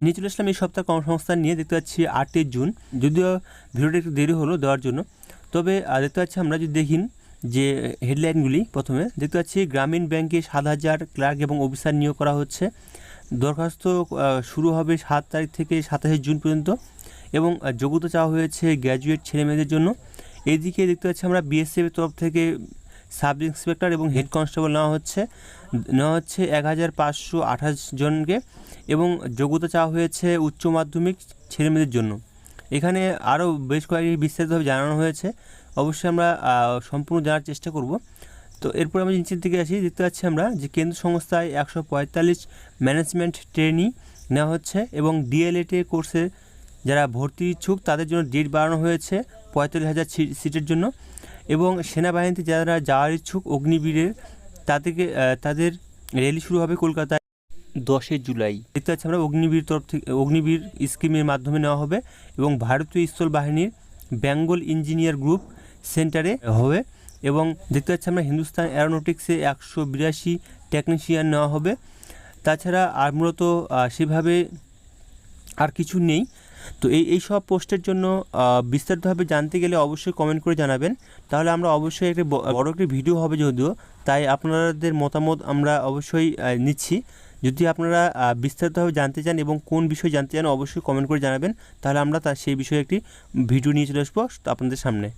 নিয়ে চলে আসলাম এই সপ্তাহ কর্মসংস্থান নিয়ে। দেখতে পাচ্ছি 8ই জুন, যদিও ভিডিওটা একটু দেরি হলো দেওয়ার জন্য, তবে দেখতে পাচ্ছি আমরা যদি দেখি যে হেডলাইনগুলি, প্রথমে দেখতে পাচ্ছি গ্রামীণ ব্যাংকে 7,000 ক্লার্ক এবং অফিসার নিয়োগ করা হচ্ছে। দরখাস্ত শুরু হবে 7 তারিখ থেকে 27 জুন পর্যন্ত এবং যোগ্যতা চাওয়া হয়েছে গ্র্যাজুয়েট ছেলেমেয়েদের জন্য। এইদিকে দেখতে পাচ্ছি আমরা বিএসএফের তরফ থেকে সাব ইন্সপেক্টর এবং হেড কনস্টেবল নেওয়া হচ্ছে 1,528 জনকে এবং যোগ্যতা চাওয়া হয়েছে উচ্চ মাধ্যমিক ছেলেমেয়েদের জন্য। এখানে আরও বেশ কয়েকটি বিস্তারিতভাবে জানানো হয়েছে, অবশ্যই আমরা সম্পূর্ণ জানার চেষ্টা করব। তো এরপর আমরা নিচের দিকে আসি, দেখতে পাচ্ছি আমরা যে কেন্দ্র সংস্থায় 145 ম্যানেজমেন্ট ট্রেনি নেওয়া হচ্ছে এবং ডিএলএড কোর্সে যারা ভর্তি ইচ্ছুক তাদের জন্য ডেট বাড়ানো হয়েছে 45,000 সিটের জন্য। এবং সেনাবাহিনীতে যারা যাওয়ার ইচ্ছুক অগ্নিবীরের তাদের র্যালি শুরু হবে কলকাতায় 10 জুলাই। দেখতে পাচ্ছি আমরা অগ্নিবীর তরফ থেকে অগ্নিবীর স্কিমের মাধ্যমে নেওয়া হবে এবং ভারতীয় স্থল বাহিনীর বেঙ্গল ইঞ্জিনিয়ার গ্রুপ সেন্টারে হবে। এবং দেখতে পাচ্ছি আমরা হিন্দুস্তান অ্যারোনটিক্সে 182 টেকনিশিয়ান নেওয়া হবে। তাছাড়া আর মূলত সেভাবে আর কিছু নেই। তো এই সব পোস্টের জন্য বিস্তারিতভাবে জানতে গেলে অবশ্যই কমেন্ট করে জানাবেন, তাহলে আমরা অবশ্যই একটা বড় একটি ভিডিও হবে যদিও, তাই আপনাদের মতামত আমরা অবশ্যই নিচ্ছি। যদি আপনারা বিস্তারিতভাবে জানতে চান এবং কোন বিষয় জানতে চান অবশ্যই কমেন্ট করে জানাবেন, তাহলে আমরা সেই বিষয়ে একটি ভিডিও নিয়ে চলে আসবো আপনাদের সামনে।